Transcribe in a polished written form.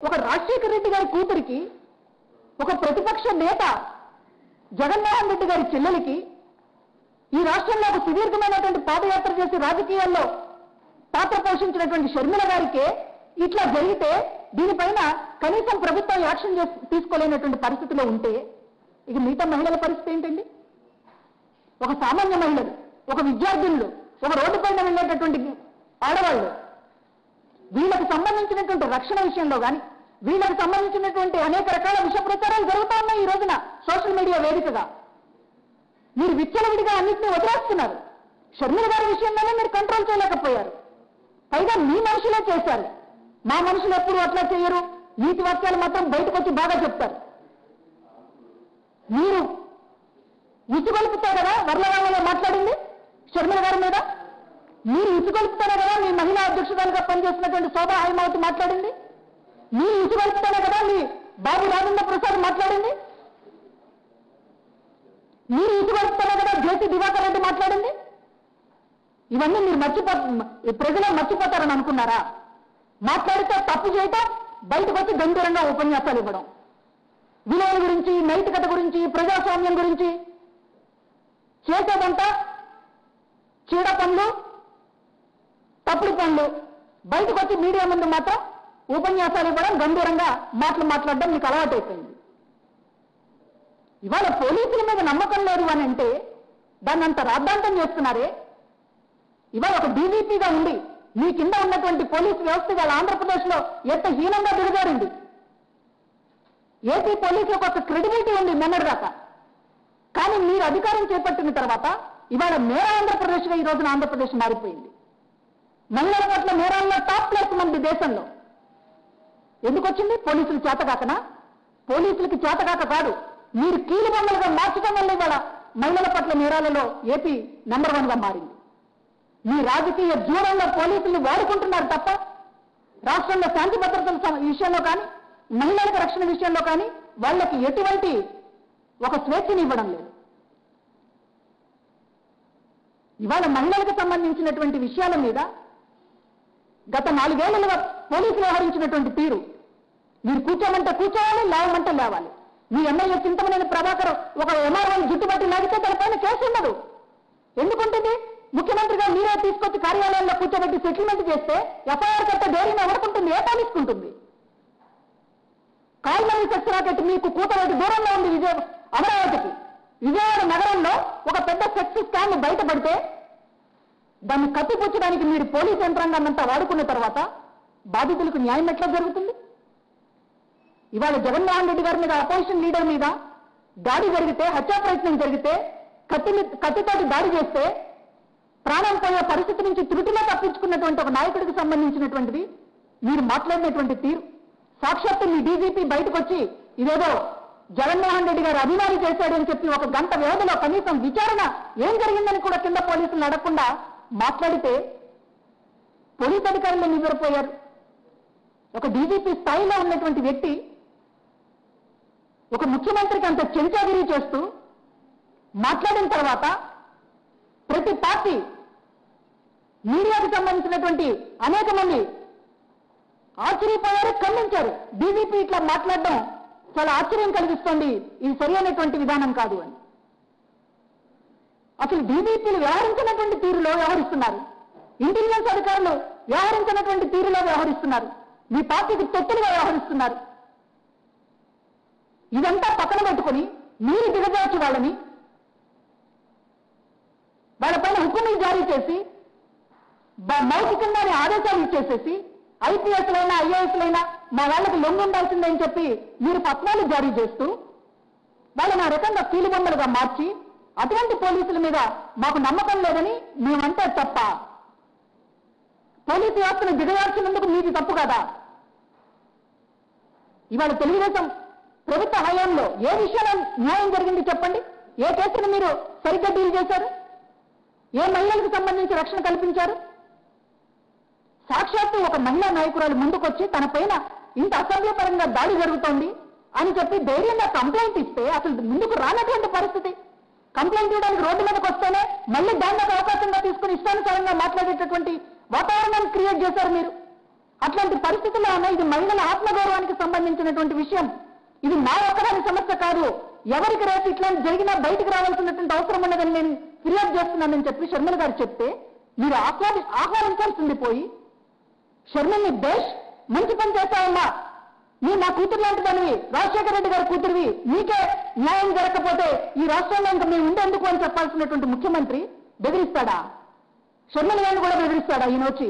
ఒక రాజశేఖర రెడ్డి గారి కూతురికి, ఒక ప్రతిపక్ష నేత జగన్మోహన్ రెడ్డి గారి చెల్లెలికి, ఈ రాష్ట్రంలో ఒక సుదీర్ఘమైనటువంటి పాదయాత్ర చేసి రాజకీయాల్లో పాత్ర పోషించినటువంటి షర్మిల గారికే ఇట్లా జరిగితే దీనిపైన కనీసం ప్రభుత్వం యాక్షన్ తీసుకోలేనటువంటి పరిస్థితిలో ఉంటే ఇక మిగతా మహిళల పరిస్థితి ఏంటండి? ఒక సామాన్య మహిళలు, ఒక విద్యార్థులు, ఒక రోడ్డు పైన వెళ్ళేటటువంటి ఆడవాళ్ళు, వీళ్ళకి సంబంధించినటువంటి రక్షణ విషయంలో కానీ, వీళ్ళకి సంబంధించినటువంటి అనేక రకాల విషయ ప్రచారాలు జరుగుతూ ఉన్నాయి. ఈ రోజున సోషల్ మీడియా వేదికగా మీరు విచ్చలవిడిగా అన్నింటినీ వదిలేస్తున్నారు. షర్మిల గారి విషయంలోనే మీరు కంట్రోల్ చేయలేకపోయారు. పైగా మీ మనుషులే చేశారు. మా మనుషులు ఎప్పుడు అట్లా చేయరు, నీతి వాక్యాలు మాత్రం బయటకు వచ్చి బాగా చెప్తారు. మీరు ఉసుగొలుపుతారు కదా వర్లవాళ్ళలో మాట్లాడింది షర్మిల గారి మీద, మీరు ఉసుగొలుపుతారే కదా మీ మహిళా అధ్యక్షురాలుగా పనిచేస్తున్నటువంటి శోభా హైమావతి మాట్లాడింది, మీరు ఉసుగొలుపుతారే కదా మీ బాబు రాజేంద్ర ప్రసాద్ మాట్లాడింది, మీరు ఉసుగొలుపుతారే కదా జేసీ దివాకర్ రెడ్డి మాట్లాడింది. ఇవన్నీ మీరు ప్రజలు మర్చిపోతారని అనుకున్నారా? మాట్లాడితే తప్పు చేయటం, బయటకు వచ్చి గంభీరంగా ఉపన్యాసాలు ఇవ్వడం, విలువల గురించి, నైతికత గురించి, ప్రజాస్వామ్యం గురించి చేసేదంతా చీడ పనులు, తప్పుడు పనులు. బయటకు వచ్చి మీడియా ముందు మాత్రం ఉపన్యాసాలు ఇవ్వడం, గంభీరంగా మాట్లాడడం మీకు అలవాటైపోయింది. ఇవాళ పోలీసుల మీద నమ్మకం లేదు అని అంటే దాన్ని అంత రాద్ధాంతం చేస్తున్నారే. ఇవాళ ఒక డీజీపీగా ఉండి మీ కింద ఉన్నటువంటి పోలీసు వ్యవస్థ ఇవాళ ఆంధ్రప్రదేశ్లో ఎంత హీనంగా దిగజారింది. ఏపీ పోలీసులకు ఒక క్రెడిబిలిటీ ఉంది మొన్నటిదాకా. కానీ మీరు అధికారం చేపట్టిన తర్వాత ఇవాళ మేరా ఆంధ్రప్రదేశ్గా ఈ రోజున ఆంధ్రప్రదేశ్ మారిపోయింది. మహిళల పట్ల నేరాల్లో టాప్ ప్లేస్ మంది దేశంలో. ఎందుకు వచ్చింది? పోలీసులు చేతకాకనా? పోలీసులకి చేతకాక కాదు, మీరు కీలుబొమ్మలుగా మార్చడం వల్ల ఇవాళ మహిళల పట్ల నేరాలలో ఏపీ నెంబర్ 1గా మారింది. మీ రాజకీయ జూడంలో పోలీసులు వాడుకుంటున్నారు తప్ప రాష్ట్రంలో శాంతి భద్రతల విషయంలో కానీ, మహిళలకు రక్షణ విషయంలో కానీ వాళ్ళకి ఎటువంటి ఒక స్వేచ్ఛని ఇవ్వడం లేదు. ఇవాళ మహిళలకు సంబంధించినటువంటి విషయాల మీద గత 4 ఏళ్లుగా పోలీసులు వ్యవహరించినటువంటి తీరు, మీరు కూర్చోమంటే కూర్చోవాలి, లేవమంటే లేవాలి. మీ ఎమ్మెల్యే చింతమనేని ప్రభాకర్ ఒక ఎంఆర్ఓని జుట్టుబట్టి లాగితే దానిపైన కేసు ఉండదు. ఎందుకుంటుంది? ముఖ్యమంత్రిగా మీరే తీసుకొచ్చి కార్యాలయంలో కూర్చోబెట్టి సెటిల్మెంట్ చేస్తే ఎఫ్ఐఆర్ కట్ట ధైర్యం ఎవరుకుంటుంది? ఏ పోలీసుకుంటుంది? కాల్మనీ సెక్స్ రాకెట్ మీకు కూతవేటి దూరంలో ఉంది అమరావతికి. విజయవాడ నగరంలో ఒక పెద్ద సెక్స్ స్కామ్ బయటపడితే దాన్ని కప్పిపుచ్చడానికి మీరు పోలీస్ యంత్రాంగాన్ని అంతా వాడుకున్న తర్వాత బాధితులకు న్యాయం ఎట్లా జరుగుతుంది? ఇవాళ జగన్మోహన్ రెడ్డి గారి మీద, అపోజిషన్ లీడర్ మీద దాడి జరిగితే, హత్యా ప్రయత్నం జరిగితే, కత్తితోటి దాడి చేస్తే ప్రాణం పోయే పరిస్థితి నుంచి త్రుటిలో తప్పించుకున్నటువంటి ఒక నాయకుడికి సంబంధించినటువంటిది మీరు మాట్లాడినటువంటి తీరు. సాక్షాత్తు మీ డీజీపీ బయటకు వచ్చి ఇదేదో జగన్మోహన్ రెడ్డి గారు అభిమాని చేశాడు అని చెప్పి 1 గంట వ్యవధిలో కనీసం విచారణ ఏం జరిగిందని కూడా కింద పోలీసులు అడగకుండా మాట్లాడితే పోలీసు అధికారులు నివ్వెరపోయారు. ఒక డీజీపీ స్థాయిలో ఉన్నటువంటి వ్యక్తి ఒక ముఖ్యమంత్రికి అంత చెంచాగిరి చేస్తూ మాట్లాడిన తర్వాత ప్రతి పార్టీ, మీడియాకు సంబంధించినటువంటి అనేక మంది ఆశ్చర్యపోయారు, ఖండించారు. డీజీపీ ఇట్లా మాట్లాడడం చాలా ఆశ్చర్యం కలిగిస్తోంది, ఇది సరైనటువంటి విధానం కాదు అని. అసలు డీజీపీలు వ్యవహరించినటువంటి తీరులో వ్యవహరిస్తున్నారు, ఇంటెలిజెన్స్ అధికారులు వ్యవహరించినటువంటి తీరులో వ్యవహరిస్తున్నారు, మీ పార్టీకి తొత్తులుగా వ్యవహరిస్తున్నారు. ఇదంతా పక్కన పెట్టుకుని మీరు దిగజార్చి వాళ్ళపైన హుకుములు జారీ చేసి మౌఖికంగానే ఆదేశాలు ఇచ్చేసేసి ఐపీఎస్లైనా ఐఏఎస్లైనా మా వాళ్ళకి లొంగి ఉండాల్సిందని చెప్పి మీరు పత్రాలు జారీ చేస్తూ వాళ్ళని ఆ రకంగా కీలుబొమ్మలుగా మార్చి అటువంటి పోలీసుల మీద మాకు నమ్మకం లేదని మేమంటే తప్ప, పోలీసు వ్యవస్థను దిగజార్చినందుకు మీది తప్పు కదా? ఇవాళ తెలుగుదేశం ప్రభుత్వ హయాంలో ఏ విషయంలో న్యాయం జరిగింది చెప్పండి? ఏ కేసును మీరు సరిగ్గా డీల్ చేశారు? ఏ మహిళలకు సంబంధించి రక్షణ కల్పించారు? సాక్షాత్తు ఒక మహిళా నాయకురాలు ముందుకొచ్చి తన పైన ఇంత అసభ్యపరంగా దాడి జరుగుతోంది అని చెప్పి ధైర్యంగా కంప్లైంట్ ఇస్తే అసలు ముందుకు రానటువంటి పరిస్థితి. కంప్లైంట్ ఇవ్వడానికి రోడ్డు మీదకి వస్తేనే మళ్ళీ దాన్ని అవకాశంగా తీసుకుని ఇష్టానుసారంగా మాట్లాడేటటువంటి వాతావరణాన్ని క్రియేట్ చేశారు మీరు. అట్లాంటి పరిస్థితుల్లో ఉన్న ఇది మహిళల ఆత్మగౌరవానికి సంబంధించినటువంటి విషయం. ఇది మా ఒక్కదాని సమస్య కాదు. ఎవరికి రేపు ఇట్లాంటి జరిగినా బయటకు రావాల్సినటువంటి అవసరం ఉన్నదని నేను ఫిర్యాదు చేస్తున్నానని చెప్పి షర్మిల గారు చెప్తే మీరు ఆహ్వానించాల్సింది పోయి షర్మిల్ని బేష్ మంచి పని చేస్తావమ్మా, నీ నా కూతురు లాంటి దానివి, రాజశేఖర రెడ్డి గారి కూతురివి, నీకే న్యాయం జరగకపోతే ఈ రాష్ట్రంలో ఇంకా మేము ఉండేందుకు అని చెప్పాల్సినటువంటి ముఖ్యమంత్రి బెదిరిస్తాడా? షర్మిల గారిని కూడా బెదిరిస్తాడా ఈయన వచ్చి?